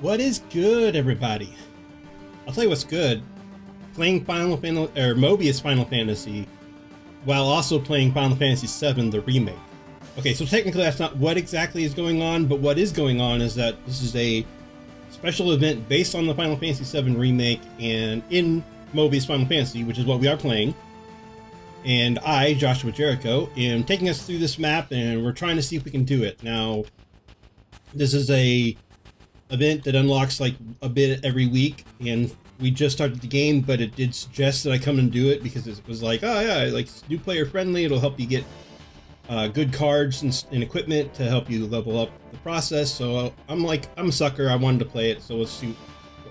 What is good, everybody? I'll tell you what's good. Playing Mobius Final Fantasy while also playing Final Fantasy VII the Remake. Okay, so technically that's not what exactly is going on, but what is going on is that this is a special event based on the Final Fantasy VII Remake and in Mobius Final Fantasy, which is what we are playing. And I, Joshua Jericho, am taking us through this map, and we're trying to see if we can do it. Now, this is a event that unlocks like a bit every week, and we just started the game, but it did suggest that I come and do it because it was like, oh yeah, like new player friendly. It'll help you get good cards and equipment to help you level up the process. So I'm a sucker. I wanted to play it, so let's see.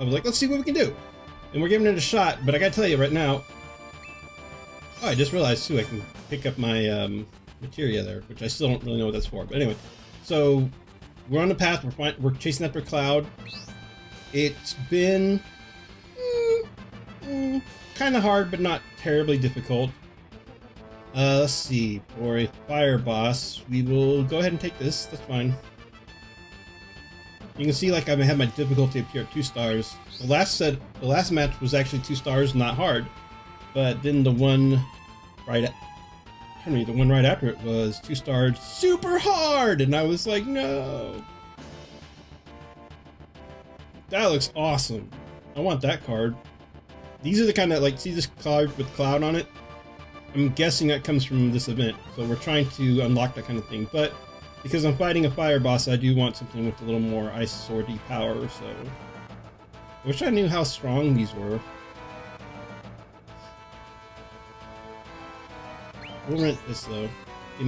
I was like, let's see what we can do, and we're giving it a shot. But I gotta tell you right now. Oh, I just realized too I can pick up my materia there, which I still don't really know what that's for. But anyway, so we're on the path. We're chasing after Cloud. It's been kind of hard, but not terribly difficult. Let's see. For a fire boss, we will go ahead and take this. That's fine. You can see, like, I have my difficulty up here at 2 stars. The last match was actually 2 stars, not hard. But then the one right after it was 2 stars, super hard, and I was like, no. That looks awesome. I want that card. These are the kind of, like, see this card with Cloud on it? I'm guessing that comes from this event, so we're trying to unlock that kind of thing. But because I'm fighting a fire boss, I do want something with a little more ice swordy power. So I wish I knew how strong these were. We'll rent this though. Give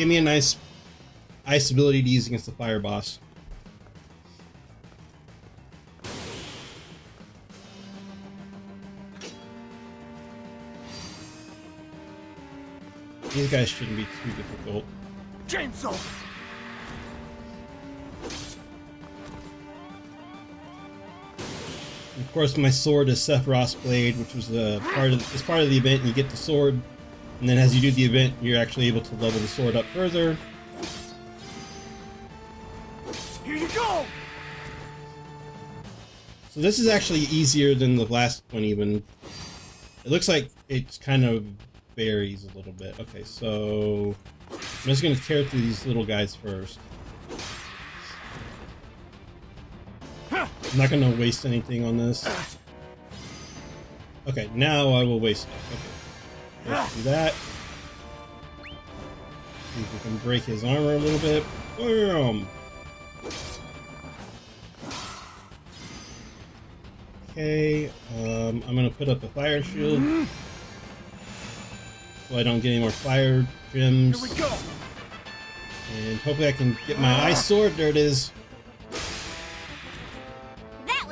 me a nice ice ability to use against the fire boss. These guys shouldn't be too difficult. Chainsaw. Of course, my sword is Sephiroth's blade, which was part of the event. You get the sword, and then as you do the event, you're actually able to level the sword up further. Here you go. So this is actually easier than the last one. Even it looks like it's kind of varies a little bit. Okay, so I'm just gonna tear through these little guys first. I'm not gonna waste anything on this. Okay, now I will waste it. Okay, let's do that. See if we can break his armor a little bit. Boom! Okay, I'm gonna put up a fire shield so I don't get any more fire gems. Here we go. And hopefully I can get my ice sword. There it is.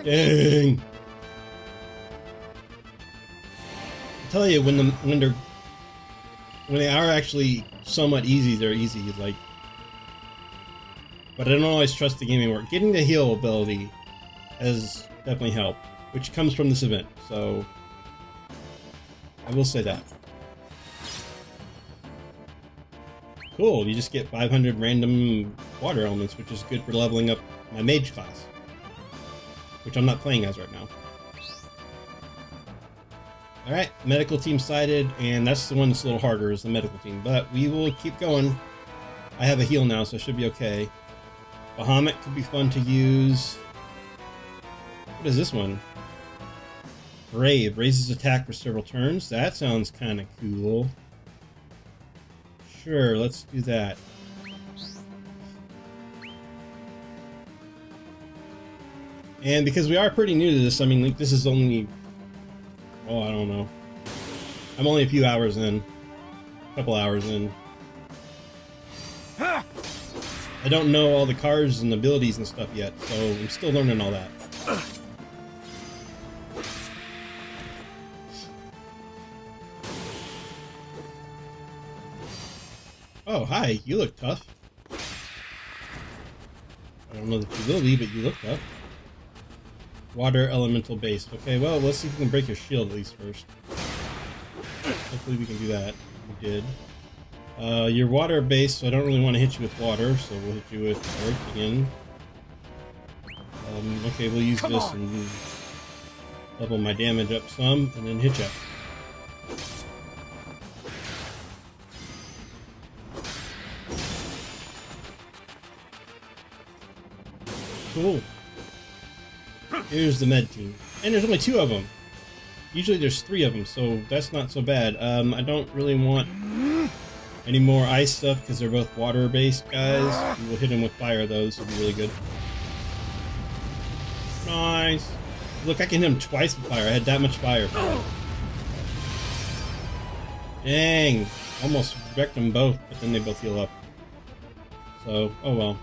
Dang! I tell you, when they are actually somewhat easy, they're easy. Like, but I don't always trust the game anymore. Getting the heal ability has definitely helped, which comes from this event. So I will say that. Cool. You just get 500 random water elements, which is good for leveling up my mage class, which I'm not playing as right now. Alright, medical team sighted, and that's the one that's a little harder, is the medical team. But we will keep going. I have a heal now, so it should be okay. Bahamut could be fun to use. What is this one? Brave. Raises attack for several turns. That sounds kind of cool. Sure, let's do that. And because we are pretty new to this, I mean, like, this is only, oh, I don't know. I'm only a few hours in. A couple hours in. I don't know all the cards and abilities and stuff yet, so I'm still learning all that. Oh, hi, you look tough. I don't know that you will be, but you look tough. Water elemental base. Okay, well, let's see if we can break your shield at least first. Hopefully we can do that. We did. You're water based, so I don't really want to hit you with water, so we'll hit you with earth again. Okay, we'll use Come this on. and level my damage up some, and then hit ya. Cool. Here's the med team. And there's only 2 of them. Usually there's 3 of them, so that's not so bad. I don't really want any more ice stuff because they're both water-based guys. We'll hit them with fire, though. This will be really good. Nice. Look, I can hit him twice with fire. I had that much fire. Dang. Almost wrecked them both, but then they both heal up. So, oh well.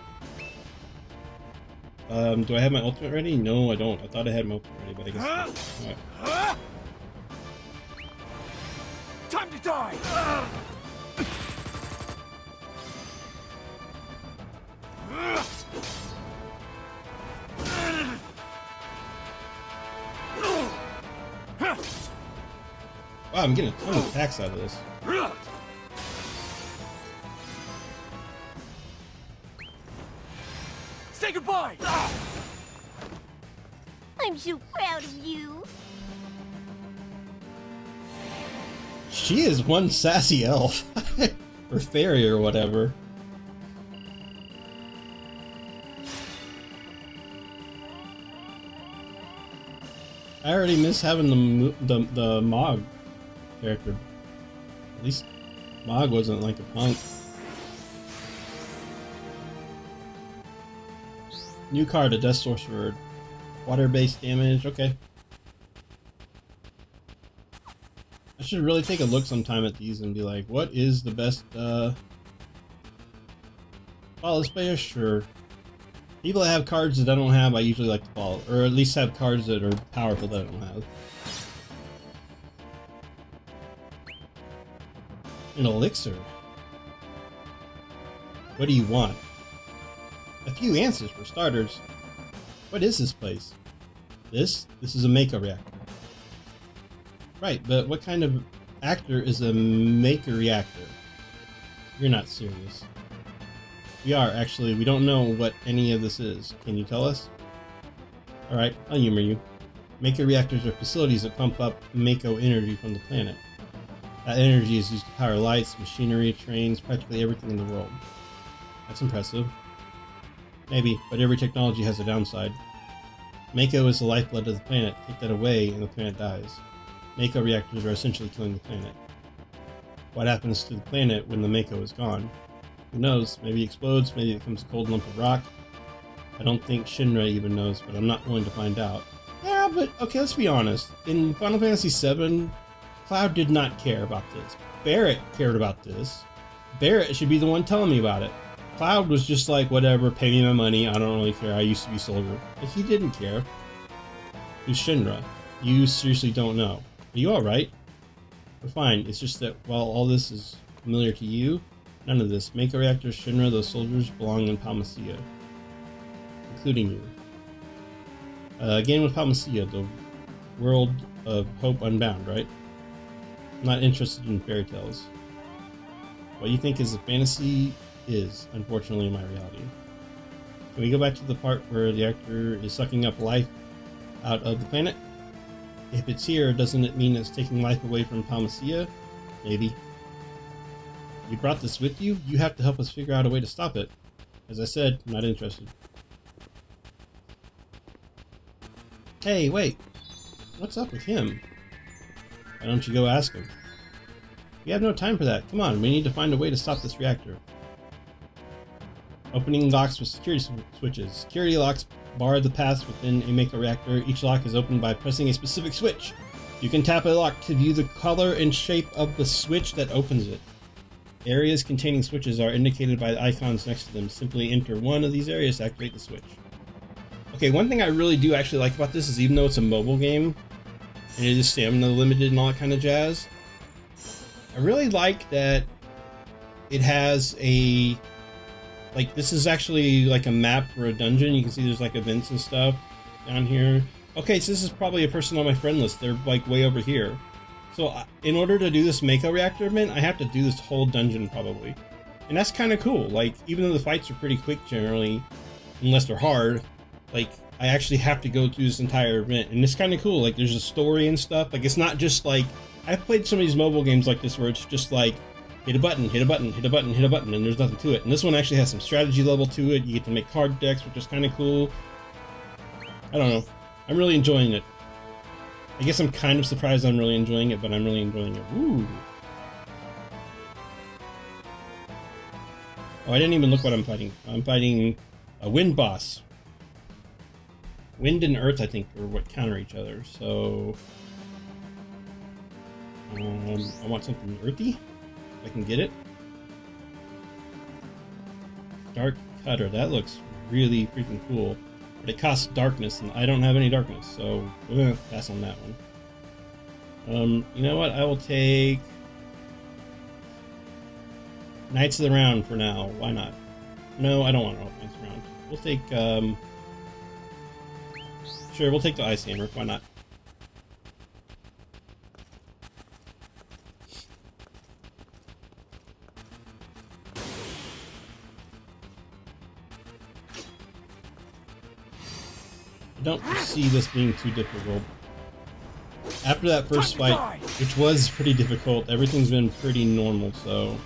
Do I have my ultimate ready? No, I don't. I thought I had my ultimate ready, but I guess not. Alright. Time to die! Wow, I'm getting a ton of attacks out of this. Say goodbye! I'm so proud of you. She is one sassy elf. Or fairy or whatever. I already miss having the Mog character. At least Mog wasn't like a punk. New card, a Death Sorcerer. Water-based damage, okay. I should really take a look sometime at these and be like, what is the best, follow this player? Sure. People that have cards that I don't have, I usually like to follow. Or at least have cards that are powerful that I don't have. An elixir. What do you want? A few answers for starters. What is this place? This is a Mako reactor. Right, but what kind of actor is a Mako reactor? You're not serious. We are, actually. We don't know what any of this is. Can you tell us? Alright, I'll humor you. Mako reactors are facilities that pump up Mako energy from the planet. That energy is used to power lights, machinery, trains, practically everything in the world. That's impressive. Maybe, but every technology has a downside. Mako is the lifeblood of the planet. Take that away and the planet dies. Mako reactors are essentially killing the planet. What happens to the planet when the Mako is gone? Who knows? Maybe it explodes, maybe it becomes a cold lump of rock. I don't think Shinra even knows, but I'm not willing to find out. Yeah, but okay, let's be honest. In Final Fantasy VII, Cloud did not care about this. Barrett cared about this. Barrett should be the one telling me about it. Cloud was just like, whatever, pay me my money, I don't really care, I used to be soldier. But he didn't care. Who's Shinra? You seriously don't know. Are you alright? But fine, it's just that while all this is familiar to you, none of this. Mako reactors, Shinra, those soldiers belong in Palmacia. Including you. Again with Palmacia, the world of Hope Unbound, right? I'm not interested in fairy tales. What you think is a fantasy is, unfortunately, my reality. Can we go back to the part where the actor is sucking up life out of the planet? If it's here, doesn't it mean it's taking life away from Palmacia? Maybe. You brought this with you? You have to help us figure out a way to stop it. As I said, I'm not interested. Hey, wait. What's up with him? Why don't you go ask him? We have no time for that. Come on, we need to find a way to stop this reactor. Opening locks with security switches. Security locks bar the paths within a Mako reactor. Each lock is opened by pressing a specific switch. You can tap a lock to view the color and shape of the switch that opens it. Areas containing switches are indicated by the icons next to them. Simply enter one of these areas to activate the switch. Okay, one thing I really do actually like about this is even though it's a mobile game, and it is stamina limited and all that kind of jazz, I really like that it has a, like, this is actually like a map for a dungeon. You can see there's like events and stuff down here. Okay, so this is probably a person on my friend list. They're like way over here. So in order to do this Mako reactor event, I have to do this whole dungeon probably. And that's kind of cool. Like, even though the fights are pretty quick generally, unless they're hard, like, I actually have to go through this entire event, and it's kind of cool. Like, there's a story and stuff. Like, it's not just like, I've played some of these mobile games like this where it's just like hit a button, hit a button, hit a button, hit a button, and there's nothing to it. And this one actually has some strategy level to it. You get to make card decks, which is kind of cool. I don't know. I'm really enjoying it. I guess I'm kind of surprised I'm really enjoying it, but I'm really enjoying it. Ooh. Oh, I didn't even look what I'm fighting. I'm fighting a wind boss. Wind and earth, I think, are what counter each other. So, I want something earthy. If I can get it. Dark Cutter. That looks really freaking cool. But it costs darkness, and I don't have any darkness, so pass on that one. You know what? I will take Knights of the Round for now. Why not? No, I don't want Knights of the Round. We'll take, sure, we'll take the Ice Hammer. Why not? I don't foresee this being too difficult. After that first fight, which was pretty difficult, everything's been pretty normal, so...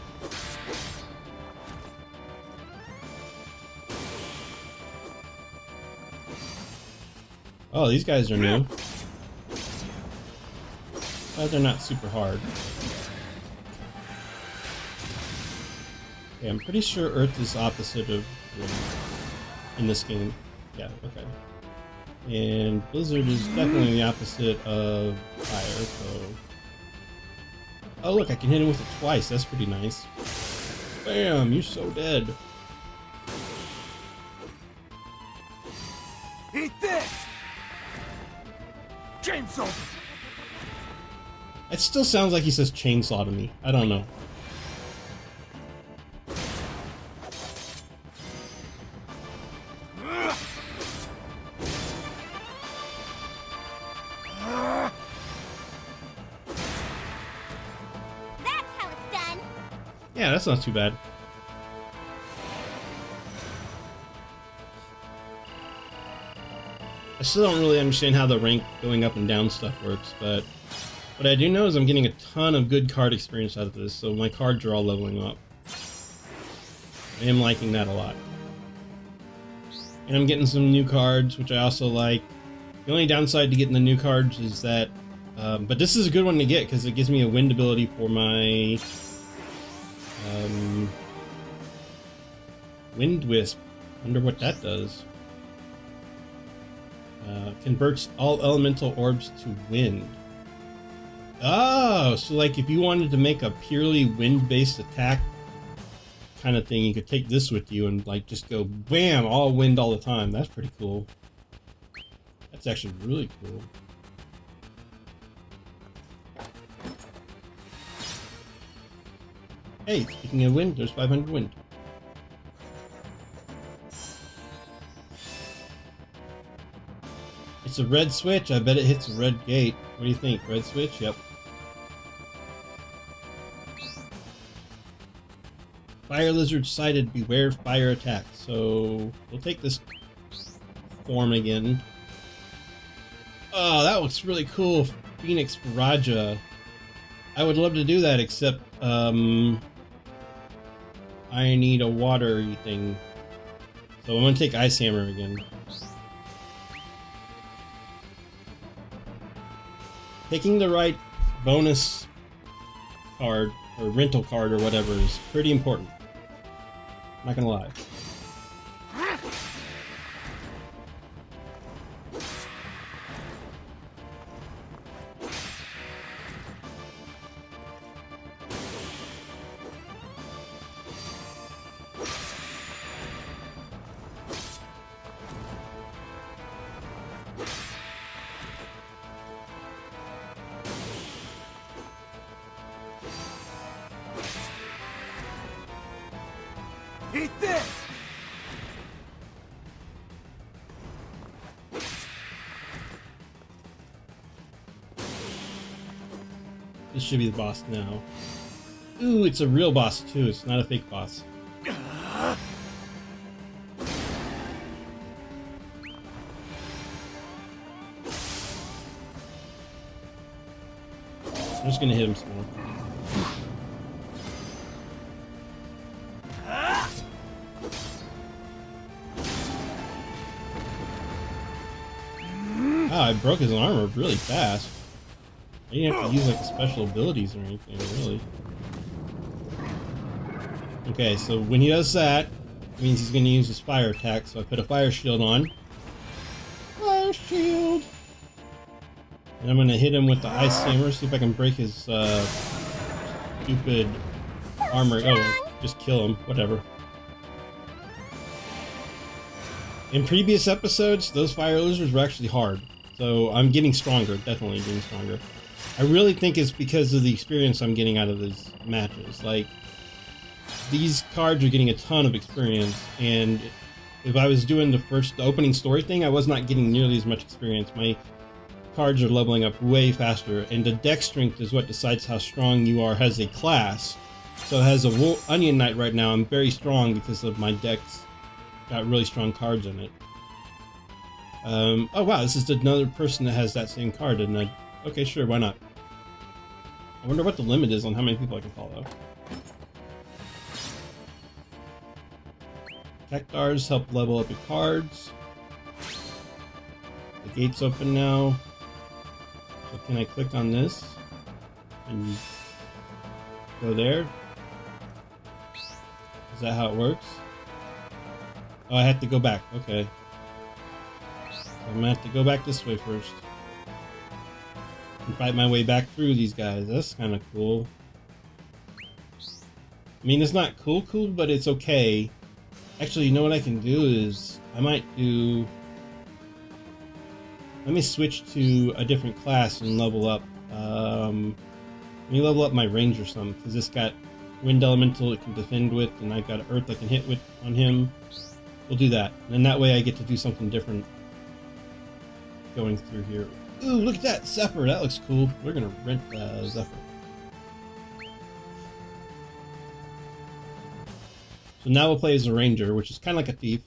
Oh, these guys are new. But they're not super hard. Okay, I'm pretty sure Earth is opposite of Wind in this game. Yeah, okay. And Blizzard is definitely the opposite of Fire, so... Oh look, I can hit him with it twice, that's pretty nice. Bam, you're so dead. Eat this! Chainsaw! It still sounds like he says chainsaw to me. I don't know. That's how it's done. Yeah, that's not too bad. I still don't really understand how the rank going up and down stuff works, but what I do know is I'm getting a ton of good card experience out of this, so my cards are all leveling up. I am liking that a lot. And I'm getting some new cards, which I also like. The only downside to getting the new cards is that, but this is a good one to get because it gives me a wind ability for my Wind Wisp. I wonder what that does. Converts all elemental orbs to wind. Oh, so like if you wanted to make a purely wind-based attack kind of thing, you could take this with you and like just go bam, all wind all the time. That's pretty cool. That's actually really cool. Hey, speaking of wind, there's 500 wind. It's a red switch. I bet it hits a red gate. What do you think? Red switch? Yep. Fire lizard sighted. Beware fire attack. So we'll take this form again. Oh, that looks really cool. Phoenix Raja. I would love to do that, except I need a watery thing. So I'm gonna take Ice Hammer again. Taking the right bonus card, or rental card, or whatever, is pretty important. Not gonna lie. Eat this! This should be the boss now. Ooh, it's a real boss too. It's not a fake boss. I'm just gonna hit him some more. Wow, I broke his armor really fast. I didn't have to use like the special abilities or anything, really. Okay, so when he does that, it means he's gonna use his fire attack, so I put a fire shield on. Fire shield! And I'm gonna hit him with the ice hammer, see if I can break his stupid armor. Oh, just kill him, whatever. In previous episodes, those fire lizards were actually hard. So I'm getting stronger, definitely getting stronger. I really think it's because of the experience I'm getting out of these matches. Like, these cards are getting a ton of experience, and if I was doing the opening story thing, I was not getting nearly as much experience. My cards are leveling up way faster, and the deck strength is what decides how strong you are as a class. So as a Onion Knight right now, I'm very strong because of my deck's got really strong cards in it. Oh wow, this is another person that has that same card, and okay, sure, why not? I wonder what the limit is on how many people I can follow. Cactars help level up your cards. The gate's open now. So can I click on this and go there? Is that how it works? Oh, I have to go back. Okay. So I'm gonna have to go back this way first. And fight my way back through these guys. That's kind of cool. I mean, it's not cool, but it's okay. Actually, you know what I can do is, I might do... Let me switch to a different class and level up. Let me level up my range or something, because this got Wind Elemental it can defend with, and I got Earth I can hit with on him. We'll do that. And then that way I get to do something different going through here. Ooh, look at that! Zephyr! That looks cool. We're gonna rent Zephyr. So now we'll play as a ranger, which is kind of like a thief.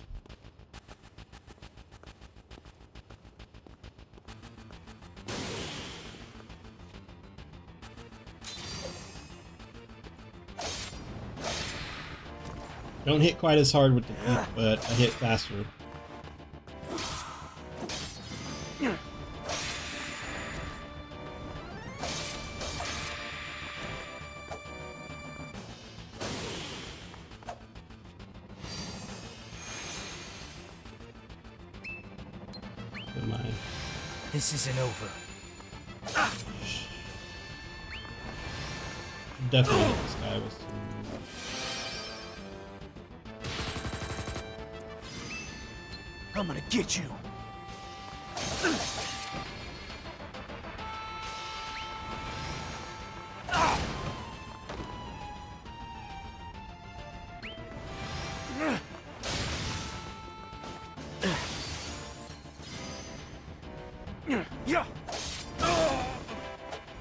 Don't hit quite as hard with the thief, but I hit faster. This isn't over. Definitely hit this guy with some... I'm gonna get you.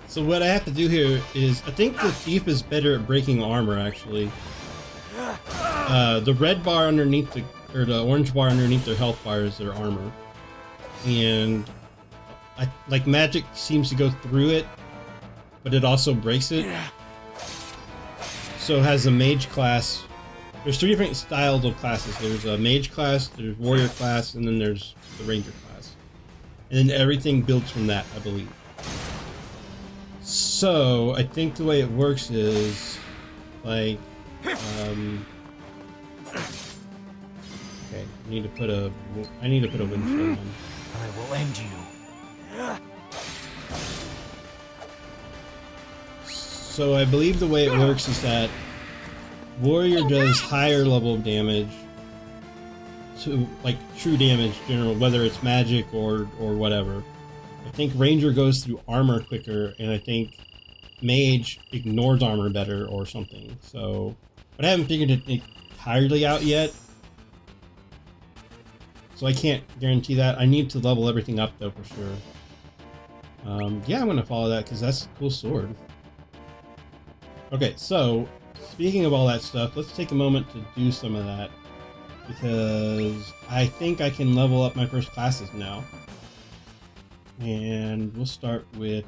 So what I have to do here is, I think the thief is better at breaking armor, actually. The red bar underneath or the orange bar underneath their health bar is their armor. And like magic seems to go through it, but it also breaks it. So it has a mage class. There's three different styles of classes. There's a mage class, there's warrior class, and then there's the ranger class. And then everything builds from that, I believe. So I think the way it works is like okay, I need to put a windshield on. I will end you. So I believe the way it works is that warrior does higher level of damage to like true damage general, whether it's magic or whatever. I think ranger goes through armor quicker, and I think mage ignores armor better or something. So, but I haven't figured it entirely out yet, so I can't guarantee that. I need to level everything up though for sure. Yeah, I'm gonna follow that because that's a cool sword. Okay, so speaking of all that stuff, let's take a moment to do some of that, because I think I can level up my first classes now. And we'll start with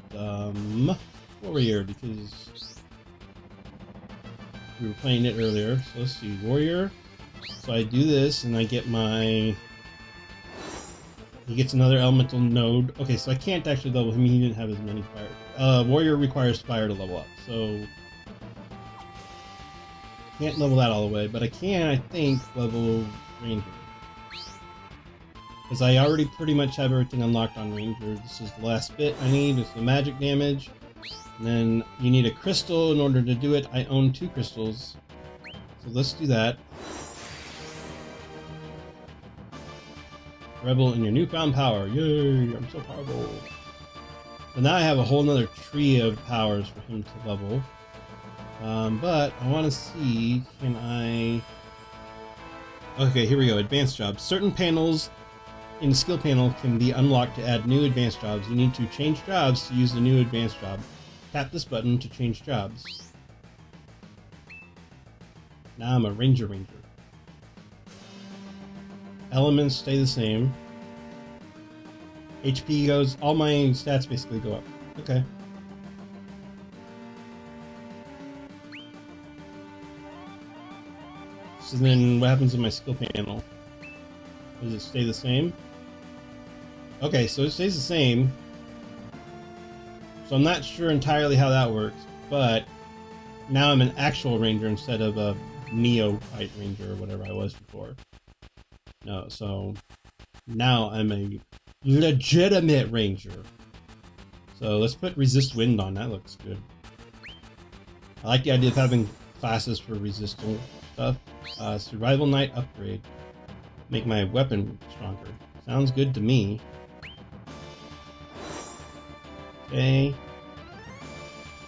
warrior because we were playing it earlier. So let's see, warrior. So I do this and I get my... He gets another elemental node. Okay, so I can't actually level him. He didn't have as many fire. Warrior requires fire to level up, so can't level that all the way. But I can, I think, level ranger because I already pretty much have everything unlocked on ranger. This is the last bit I need. It's the magic damage, and then you need a crystal in order to do it. I own 2 crystals, so let's do that. Rebel in your newfound power. Yay, I'm so powerful. So now I have a whole nother tree of powers for him to level. But I want to see, can I... Okay, here we go. Advanced jobs. Certain panels in the skill panel can be unlocked to add new advanced jobs. You need to change jobs to use the new advanced job. Tap this button to change jobs. Now I'm a ranger. Elements stay the same. HP goes, all my stats basically go up. Okay. So then what happens in my skill panel? Does it stay the same? Okay, so it stays the same. So I'm not sure entirely how that works, but now I'm an actual ranger instead of a neophyte ranger or whatever I was before. No, so now I'm a legitimate ranger. So let's put resist wind on. That looks good. I like the idea of having classes for resistant stuff. Survival Knight upgrade. Make my weapon stronger. Sounds good to me. Okay.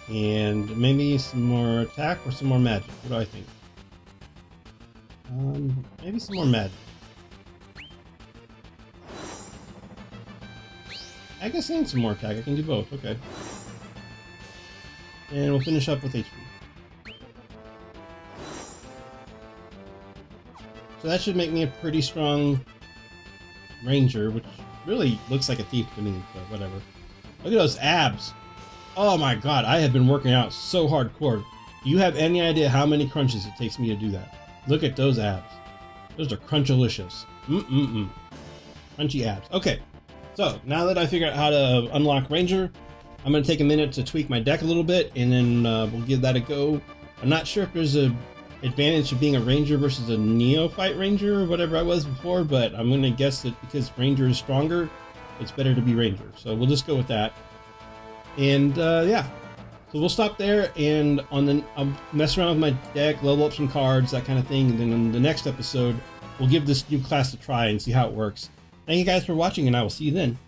And maybe some more attack or some more magic. What do I think? Maybe some more magic. I guess I need some more attack. I can do both. Okay. And we'll finish up with HP. So that should make me a pretty strong ranger, which really looks like a thief to me, but whatever. Look at those abs. Oh my god, I have been working out so hardcore. Do you have any idea how many crunches it takes me to do that? Look at those abs. Those are crunchalicious. Crunchy abs. Okay. So, now that I figured out how to unlock Ranger, I'm going to take a minute to tweak my deck a little bit, and then we'll give that a go. I'm not sure if there's an advantage of being a Ranger versus a Neophyte Ranger or whatever I was before, but I'm going to guess that because Ranger is stronger, it's better to be Ranger. So we'll just go with that. And yeah, so we'll stop there, and I'll mess around with my deck, level up some cards, that kind of thing, and then in the next episode, we'll give this new class a try and see how it works. Thank you guys for watching, and I will see you then.